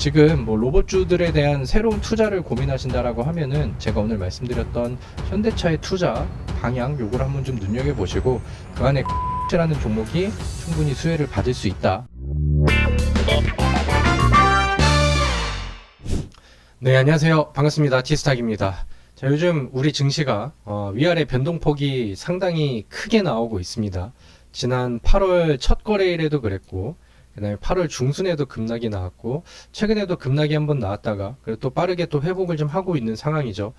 지금 뭐 로봇주들에 대한 새로운 투자를 고민하신다라고 하면은 제가 오늘 말씀드렸던 현대차의 투자 방향 요걸 한번 좀 눈여겨보시고 그 안에 라는 종목이 충분히 수혜를 받을 수 있다. 네, 안녕하세요. 반갑습니다. 티스탁입니다. 자, 요즘 우리 증시가 위아래 변동폭이 상당히 크게 나오고 있습니다. 지난 8월 첫 거래일에도 그랬고, 그다음에 8월 중순에도 급락이 나왔고, 최근에도 급락이 한번 나왔다가, 그리고 또 빠르게 또 회복을 좀 하고 있는 상황이죠.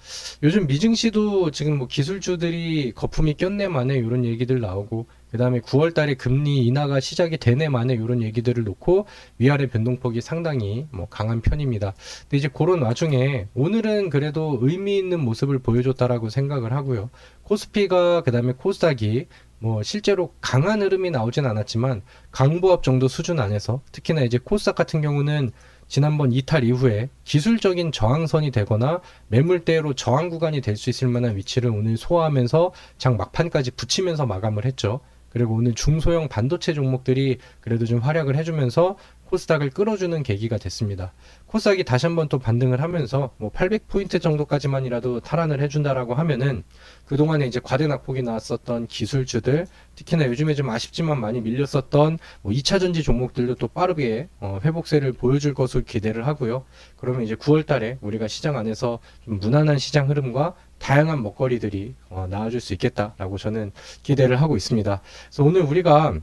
요즘 미증시도 지금 뭐 기술주들이 거품이 꼈네 마네 이런 얘기들 나오고, 그 다음에 9월 달에 금리 인하가 시작이 되네 마네 이런 얘기들을 놓고 위아래 변동폭이 상당히 뭐 강한 편입니다. 근데 이제 그런 와중에 오늘은 그래도 의미 있는 모습을 보여줬다라고 생각을 하고요. 코스피가 그 다음에 코스닥이 뭐 실제로 강한 흐름이 나오진 않았지만 강보합 정도 수준 안에서 특히나 이제 코스닥 같은 경우는 지난번 이탈 이후에 기술적인 저항선이 되거나 매물대로 저항 구간이 될 수 있을 만한 위치를 오늘 소화하면서 장 막판까지 붙이면서 마감을 했죠. 그리고 오늘 중소형 반도체 종목들이 그래도 좀 활약을 해주면서 코스닥을 끌어주는 계기가 됐습니다. 코스닥이 다시 한번 또 반등을 하면서 뭐 800포인트 정도까지만이라도 탈환을 해준다라고 하면은 그동안에 이제 과대 낙폭이 나왔었던 기술주들, 특히나 요즘에 좀 아쉽지만 많이 밀렸었던 뭐 2차전지 종목들도 또 빠르게 회복세를 보여줄 것으로 기대를 하고요. 그러면 이제 9월 달에 우리가 시장 안에서 좀 무난한 시장 흐름과 다양한 먹거리들이 나와줄 수 있겠다라고 저는 기대를 하고 있습니다. 그래서 오늘 우리가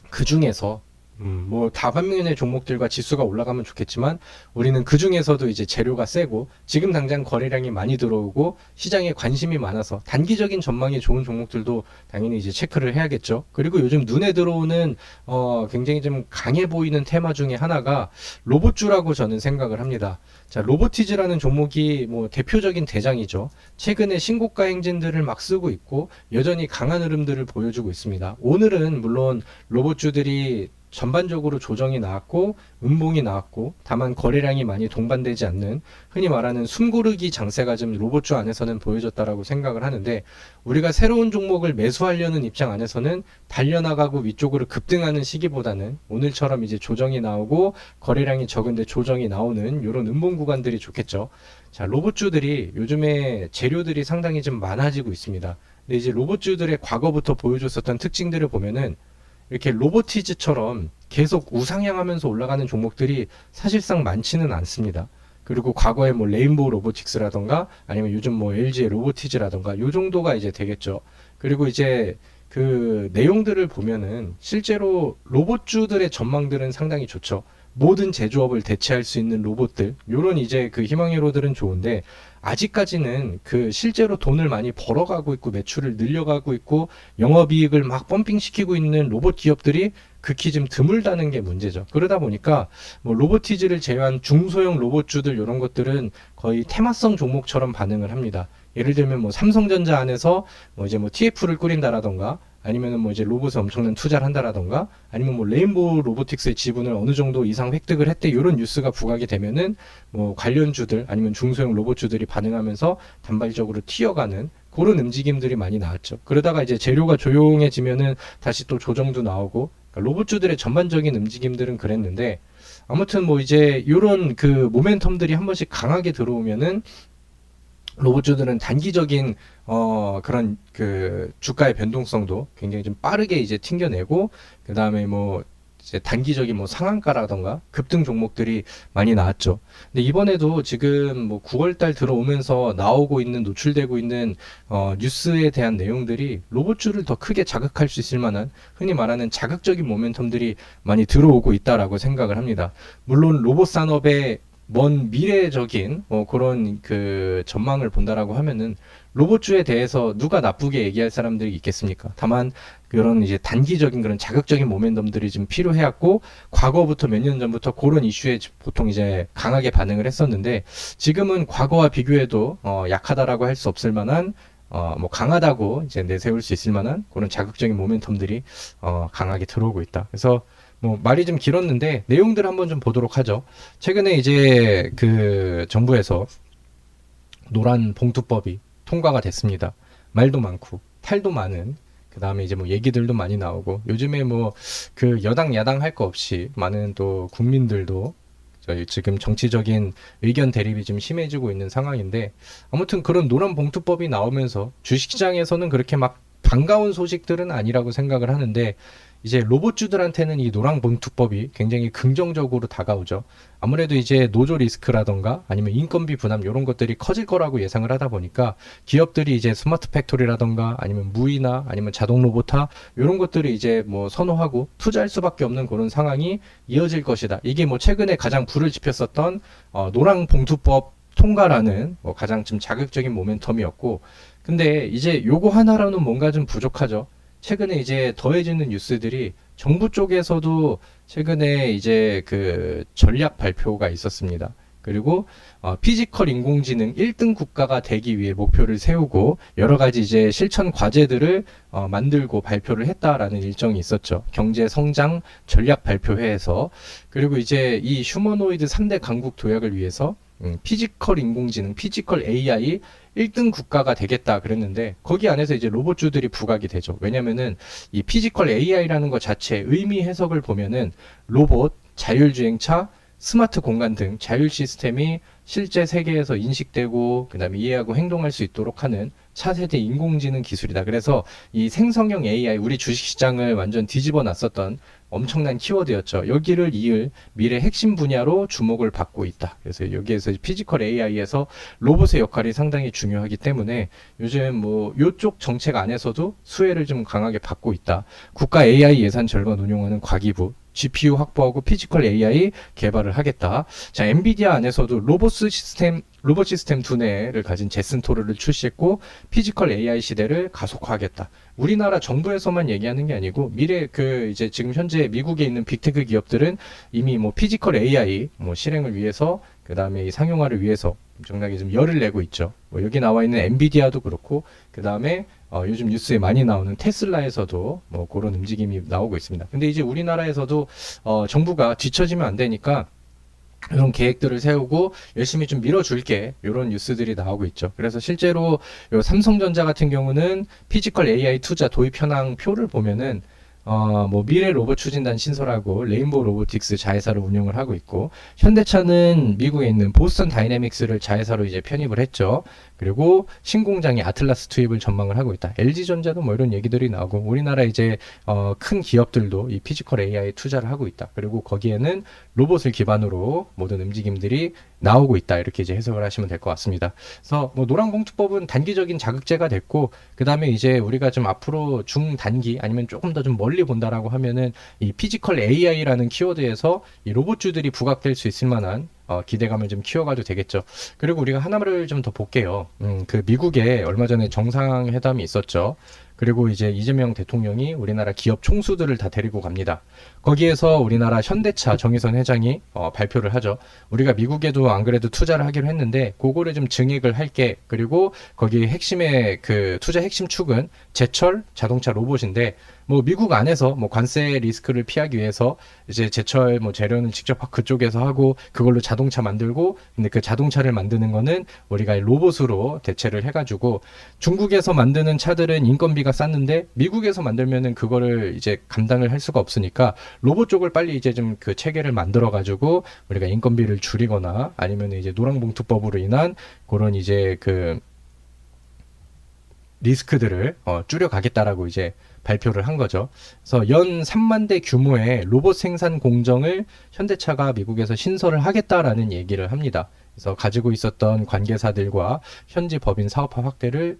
그 중에서 뭐 다반면의 종목들과 지수가 올라가면 좋겠지만 우리는 그 중에서도 이제 재료가 세고 지금 당장 거래량이 많이 들어오고 시장에 관심이 많아서 단기적인 전망이 좋은 종목들도 당연히 이제 체크를 해야겠죠. 그리고 요즘 눈에 들어오는 굉장히 좀 강해 보이는 테마 중에 하나가 로봇주라고 저는 생각을 합니다. 자, 로보티즈라는 종목이 뭐 대표적인 대장이죠. 최근에 신고가 행진들을 막 쓰고 있고 여전히 강한 흐름들을 보여주고 있습니다. 오늘은 물론 로봇주들이 전반적으로 조정이 나왔고 음봉이 나왔고 다만 거래량이 많이 동반되지 않는 흔히 말하는 숨고르기 장세가 좀 로봇주 안에서는 보여졌다라고 생각을 하는데 우리가 새로운 종목을 매수하려는 입장 안에서는 달려나가고 위쪽으로 급등하는 시기보다는 오늘처럼 이제 조정이 나오고 거래량이 적은데 조정이 나오는 이런 음봉 구간들이 좋겠죠. 자, 로봇주들이 요즘에 재료들이 상당히 좀 많아지고 있습니다. 근데 이제 로봇주들의 과거부터 보여줬었던 특징들을 보면은 이렇게 로보티즈처럼 계속 우상향하면서 올라가는 종목들이 사실상 많지는 않습니다. 그리고 과거에 뭐 레인보우 로보틱스라던가 아니면 요즘 뭐 LG의 로보티즈라던가 요 정도가 이제 되겠죠. 그리고 이제 그 내용들을 보면은 실제로 로봇주들의 전망들은 상당히 좋죠. 모든 제조업을 대체할 수 있는 로봇들, 요런 이제 그 희망회로들은 좋은데 아직까지는 그 실제로 돈을 많이 벌어가고 있고 매출을 늘려가고 있고 영업이익을 막 펌핑시키고 있는 로봇 기업들이 극히 좀 드물다는 게 문제죠. 그러다 보니까 뭐 로보티즈를 제외한 중소형 로봇주들 이런 것들은 거의 테마성 종목처럼 반응을 합니다. 예를 들면 뭐 삼성전자 안에서 뭐 이제 뭐 TF를 꾸린다라던가 아니면은 뭐 이제 로봇에 엄청난 투자를 한다라던가 아니면 뭐 레인보우 로보틱스의 지분을 어느 정도 이상 획득을 했대 이런 뉴스가 부각이 되면은 뭐 관련주들 아니면 중소형 로봇주들이 반응하면서 단발적으로 튀어가는 그런 움직임들이 많이 나왔죠. 그러다가 이제 재료가 조용해지면은 다시 또 조정도 나오고 그러니까 로봇주들의 전반적인 움직임들은 그랬는데 아무튼 뭐 이제 이런 그 모멘텀들이 한 번씩 강하게 들어오면은 로봇주들은 단기적인 그런 그 주가의 변동성도 굉장히 좀 빠르게 이제 튕겨내고 그 다음에 뭐 이제 단기적인 뭐 상한가라던가 급등 종목들이 많이 나왔죠. 근데 이번에도 지금 뭐 9월달 들어오면서 나오고 있는 노출되고 있는 뉴스에 대한 내용들이 로봇주를 더 크게 자극할 수 있을 만한 흔히 말하는 자극적인 모멘텀들이 많이 들어오고 있다라고 생각을 합니다. 물론 로봇 산업의 먼 미래적인 그런 그 전망을 본다라고 하면은 로봇주에 대해서 누가 나쁘게 얘기할 사람들이 있겠습니까? 다만 그런 이제 단기적인 그런 자극적인 모멘텀들이 좀 필요해왔고 과거부터 몇 년 전부터 그런 이슈에 보통 이제 강하게 반응을 했었는데 지금은 과거와 비교해도 약하다라고 할 수 없을 만한 뭐 강하다고 이제 내세울 수 있을 만한 그런 자극적인 모멘텀들이 강하게 들어오고 있다. 그래서 뭐 말이 좀 길었는데 내용들 한번 좀 보도록 하죠. 최근에 이제 그 정부에서 노란 봉투법이 통과가 됐습니다. 말도 많고 탈도 많은 그 다음에 이제 뭐 얘기들도 많이 나오고 요즘에 뭐 그 여당 야당 할 거 없이 많은 또 국민들도 저희 지금 정치적인 의견 대립이 좀 심해지고 있는 상황인데, 아무튼 그런 노란봉투법이 나오면서 주식시장에서는 그렇게 막 반가운 소식들은 아니라고 생각을 하는데, 이제 로봇주들한테는 이 노란봉투법이 굉장히 긍정적으로 다가오죠. 아무래도 이제 노조 리스크라던가 아니면 인건비 부담 이런 것들이 커질 거라고 예상을 하다 보니까 기업들이 이제 스마트 팩토리라던가 아니면 무이나 아니면 자동 로봇화 이런 것들을 이제 뭐 선호하고 투자할 수밖에 없는 그런 상황이 이어질 것이다. 이게 뭐 최근에 가장 불을 지폈었던 노란봉투법 통과라는 뭐 가장 좀 자극적인 모멘텀이었고, 근데 이제 요거 하나로는 뭔가 좀 부족하죠. 최근에 이제 더해지는 뉴스들이 정부 쪽에서도 최근에 이제 그 전략 발표가 있었습니다. 그리고 피지컬 인공지능 1등 국가가 되기 위해 목표를 세우고 여러 가지 이제 실천 과제들을 만들고 발표를 했다라는 일정이 있었죠. 경제 성장 전략 발표회에서. 그리고 이제 이 휴머노이드 3대 강국 도약을 위해서 피지컬 인공지능, 피지컬 AI 1등 국가가 되겠다 그랬는데, 거기 안에서 이제 로봇주들이 부각이 되죠. 왜냐면은 이 피지컬 AI라는 것 자체의 의미 해석을 보면은 로봇, 자율주행차, 스마트 공간 등 자율 시스템이 실제 세계에서 인식되고 그다음에 이해하고 행동할 수 있도록 하는 차세대 인공지능 기술이다. 그래서 이 생성형 AI, 우리 주식시장을 완전 뒤집어 놨었던 엄청난 키워드였죠. 여기를 이을 미래 핵심 분야로 주목을 받고 있다. 그래서 여기에서 피지컬 AI에서 로봇의 역할이 상당히 중요하기 때문에 요즘 뭐 요쪽 정책 안에서도 수혜를 좀 강하게 받고 있다. 국가 AI 예산 절반 운용하는 과기부, GPU 확보하고 피지컬 AI 개발을 하겠다. 자, 엔비디아 안에서도 로봇 시스템 두뇌를 가진 제슨 토르를 출시했고 피지컬 AI 시대를 가속화하겠다. 우리나라 정부에서만 얘기하는 게 아니고 미래 이제 지금 현재 미국에 있는 빅테크 기업들은 이미 뭐 피지컬 AI 뭐 실행을 위해서 그다음에 이 상용화를 위해서 엄청나게 좀 열을 내고 있죠. 뭐 여기 나와 있는 엔비디아도 그렇고 그다음에 요즘 뉴스에 많이 나오는 테슬라에서도 뭐 그런 움직임이 나오고 있습니다. 근데 이제 우리나라에서도 정부가 뒤처지면 안 되니까 이런 계획들을 세우고 열심히 좀 밀어줄게, 이런 뉴스들이 나오고 있죠. 그래서 실제로 요 삼성전자 같은 경우는 피지컬 AI 투자 도입 현황 표를 보면은 뭐 미래 로봇 추진단 신설하고 레인보우 로보틱스 자회사를 운영을 하고 있고, 현대차는 미국에 있는 보스턴 다이내믹스를 자회사로 이제 편입을 했죠. 그리고 신공장에 아틀라스 투입을 전망을 하고 있다. LG전자도 뭐 이런 얘기들이 나오고, 우리나라 이제 큰 기업들도 이 피지컬 AI 투자를 하고 있다. 그리고 거기에는 로봇을 기반으로 모든 움직임들이 나오고 있다. 이렇게 이제 해석을 하시면 될 것 같습니다. 그래서 뭐 노란봉투법은 단기적인 자극제가 됐고, 그 다음에 이제 우리가 좀 앞으로 중단기 아니면 조금 더 좀 멀리 본다라고 하면은 이 피지컬 AI라는 키워드에서 이 로봇주들이 부각될 수 있을 만한 기대감을 좀 키워가도 되겠죠. 그리고 우리가 하나를 좀 더 볼게요. 그 미국에 얼마 전에 정상회담이 있었죠. 그리고 이제 이재명 대통령이 우리나라 기업 총수들을 다 데리고 갑니다. 거기에서 우리나라 현대차 정의선 회장이 발표를 하죠. 우리가 미국에도 안 그래도 투자를 하기로 했는데 그거를 좀 증액을 할게. 그리고 거기 핵심의 그 투자 핵심 축은 제철 자동차 로봇인데, 뭐 미국 안에서 뭐 관세 리스크를 피하기 위해서 이제 제철 뭐 재료는 직접 그쪽에서 하고 그걸로 자동차 만들고, 근데 그 자동차를 만드는 거는 우리가 로봇으로 대체를 해가지고, 중국에서 만드는 차들은 인건비가 쌌는데 미국에서 만들면은 그거를 이제 감당을 할 수가 없으니까 로봇 쪽을 빨리 이제 좀 그 체계를 만들어 가지고 우리가 인건비를 줄이거나 아니면 이제 노란봉투법으로 인한 그런 이제 그 리스크들을 줄여가겠다라고 이제 발표를 한 거죠. 그래서 연 3만 대 규모의 로봇 생산 공정을 현대차가 미국에서 신설을 하겠다라는 얘기를 합니다. 그래서 가지고 있었던 관계사들과 현지 법인 사업화 확대를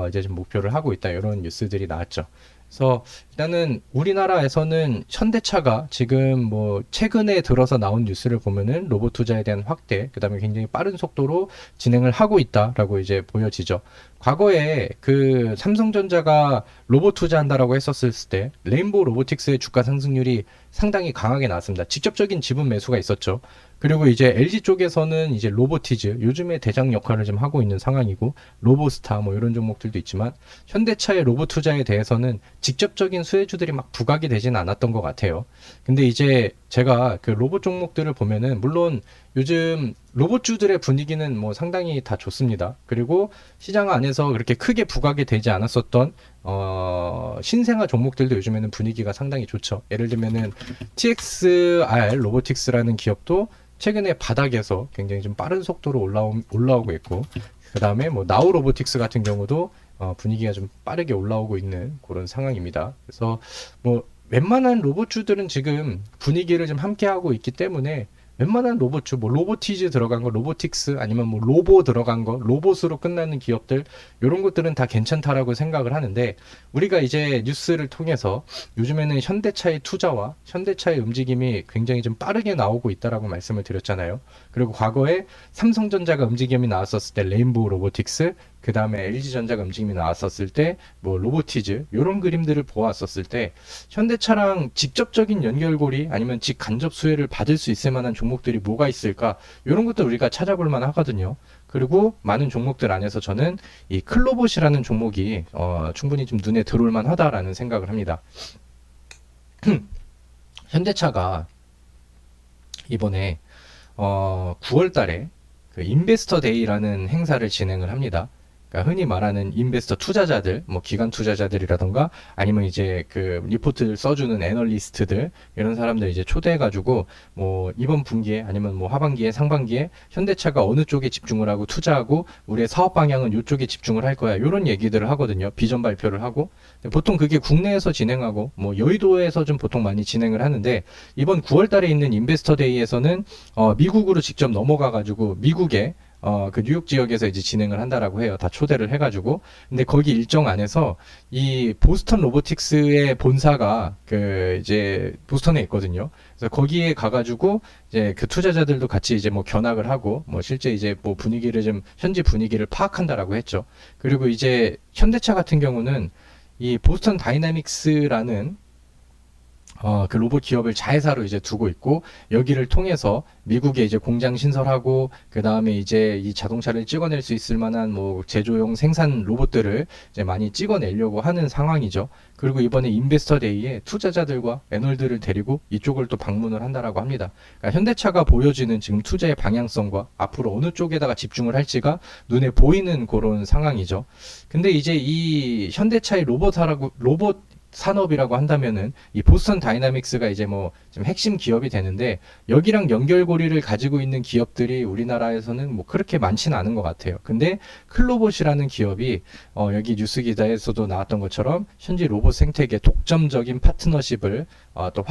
이제 좀 목표를 하고 있다, 이런 뉴스들이 나왔죠. 그래서 일단은 우리나라에서는 현대차가 지금 뭐 최근에 들어서 나온 뉴스를 보면은 로봇 투자에 대한 확대, 그다음에 굉장히 빠른 속도로 진행을 하고 있다라고 이제 보여지죠. 과거에 그 삼성전자가 로봇 투자한다라고 했었을 때 레인보우 로보틱스의 주가 상승률이 상당히 강하게 나왔습니다. 직접적인 지분 매수가 있었죠. 그리고 이제 LG 쪽에서는 이제 로보티즈, 요즘에 대장 역할을 좀 하고 있는 상황이고, 로보스타 뭐 이런 종목들도 있지만, 현대차의 로봇 투자에 대해서는 직접적인 수혜주들이 막 부각이 되지는 않았던 것 같아요. 근데 이제 제가 그 로봇 종목들을 보면은 물론 요즘 로봇주들의 분위기는 뭐 상당히 다 좋습니다. 그리고 시장 안에서 그렇게 크게 부각이 되지 않았었던 신생아 종목들도 요즘에는 분위기가 상당히 좋죠. 예를 들면은 TXR 로보틱스라는 기업도 최근에 바닥에서 굉장히 좀 빠른 속도로 올라오고 있고, 그 다음에 뭐 나우 로보틱스 같은 경우도 분위기가 좀 빠르게 올라오고 있는 그런 상황입니다. 그래서 뭐 웬만한 로봇주들은 지금 분위기를 좀 함께 하고 있기 때문에 웬만한 로봇주, 뭐 로보티즈 들어간 거, 로보틱스 아니면 뭐 로보 들어간 거, 로봇으로 끝나는 기업들, 이런 것들은 다 괜찮다라고 생각을 하는데, 우리가 이제 뉴스를 통해서 요즘에는 현대차의 투자와 현대차의 움직임이 굉장히 좀 빠르게 나오고 있다라고 말씀을 드렸잖아요. 그리고 과거에 삼성전자가 움직임이 나왔었을 때 레인보우 로보틱스, 그 다음에 LG전자가 움직임이 나왔었을 때 뭐 로보티즈, 이런 그림들을 보았었을 때 현대차랑 직접적인 연결고리 아니면 직간접 수혜를 받을 수 있을 만한 종목들이 뭐가 있을까, 이런 것도 우리가 찾아볼 만 하거든요. 그리고 많은 종목들 안에서 저는 이 클로봇이라는 종목이 충분히 좀 눈에 들어올 만하다라는 생각을 합니다. 현대차가 이번에 9월 달에 그 인베스터 데이라는 행사를 진행을 합니다. 그러니까 흔히 말하는 인베스터 투자자들, 뭐 기관 투자자들이라던가 아니면 이제 그 리포트를 써주는 애널리스트들, 이런 사람들 이제 초대해가지고 뭐 이번 분기에 아니면 뭐 하반기에 상반기에 현대차가 어느 쪽에 집중을 하고 투자하고 우리의 사업 방향은 이쪽에 집중을 할 거야, 이런 얘기들을 하거든요. 비전 발표를 하고. 보통 그게 국내에서 진행하고 뭐 여의도에서 좀 보통 많이 진행을 하는데, 이번 9월 달에 있는 인베스터 데이에서는 미국으로 직접 넘어가가지고 미국에 그 뉴욕 지역에서 이제 진행을 한다라고 해요. 다 초대를 해가지고. 근데 거기 일정 안에서 이 보스턴 로보틱스의 본사가 그 이제 보스턴에 있거든요. 그래서 거기에 가가지고 이제 그 투자자들도 같이 이제 뭐 견학을 하고 뭐 실제 이제 뭐 분위기를 좀 현지 분위기를 파악한다라고 했죠. 그리고 이제 현대차 같은 경우는 이 보스턴 다이나믹스라는 그 로봇 기업을 자회사로 이제 두고 있고, 여기를 통해서 미국에 이제 공장 신설하고, 그 다음에 이제 이 자동차를 찍어낼 수 있을 만한 뭐 제조용 생산 로봇들을 이제 많이 찍어내려고 하는 상황이죠. 그리고 이번에 인베스터 데이에 투자자들과 애널들을 데리고 이쪽을 또 방문을 한다라고 합니다. 그러니까 현대차가 보여지는 지금 투자의 방향성과 앞으로 어느 쪽에다가 집중을 할지가 눈에 보이는 그런 상황이죠. 근데 이제 이 현대차의 로봇 산업이라고 한다면은 이 보스턴 다이나믹스가 이제 뭐 좀 핵심 기업이 되는데, 여기랑 연결고리를 가지고 있는 기업들이 우리나라에서는 뭐 그렇게 많지는 않은 것 같아요. 근데 클로봇이라는 기업이 여기 뉴스 기사에서도 나왔던 것처럼 현재 로봇 생태계 독점적인 파트너십을 또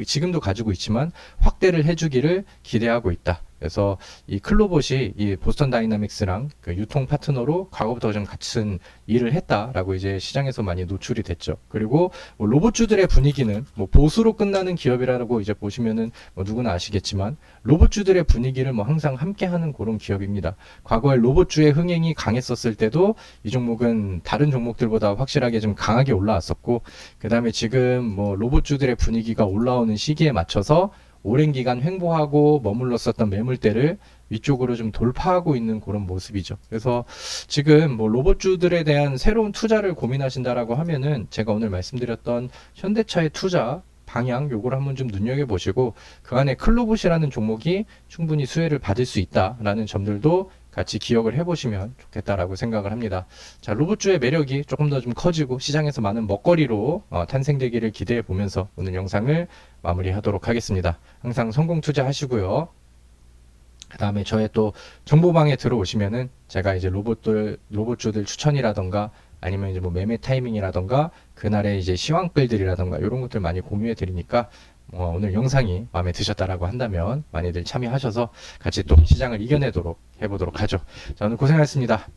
지금도 가지고 있지만 확대를 해주기를 기대하고 있다. 그래서 이 클로봇이 이 보스턴 다이나믹스랑 그 유통 파트너로 과거부터 좀 같은 일을 했다라고 이제 시장에서 많이 노출이 됐죠. 그리고 뭐 로봇주들의 분위기는 뭐 보수로 끝나는 기업이라고 이제 보시면은 뭐 누구나 아시겠지만, 로봇주들의 분위기를 뭐 항상 함께하는 그런 기업입니다. 과거에 로봇주의 흥행이 강했었을 때도 이 종목은 다른 종목들보다 확실하게 좀 강하게 올라왔었고, 그 다음에 지금 뭐 로봇주들의 분위기가 올라오는 시기에 맞춰서 오랜 기간 횡보하고 머물렀었던 매물대를 위쪽으로 좀 돌파하고 있는 그런 모습이죠. 그래서 지금 뭐 로봇주들에 대한 새로운 투자를 고민하신다라고 하면은 제가 오늘 말씀드렸던 현대차의 투자 방향, 요걸 한번 좀 눈여겨보시고 그 안에 클로봇이라는 종목이 충분히 수혜를 받을 수 있다라는 점들도 같이 기억을 해보시면 좋겠다라고 생각을 합니다. 자, 로봇주의 매력이 조금 더 좀 커지고 시장에서 많은 먹거리로 탄생되기를 기대해 보면서 오늘 영상을 마무리하도록 하겠습니다. 항상 성공 투자하시고요. 그 다음에 저의 또 정보방에 들어오시면은 제가 이제 로봇주들 추천이라던가 아니면 이제 뭐 매매 타이밍이라던가 그날의 이제 시황글들이라던가 이런 것들 많이 공유해 드리니까 오늘 영상이 마음에 드셨다라고 한다면 많이들 참여하셔서 같이 또 시장을 이겨내도록 해보도록 하죠. 자, 오늘 고생하셨습니다.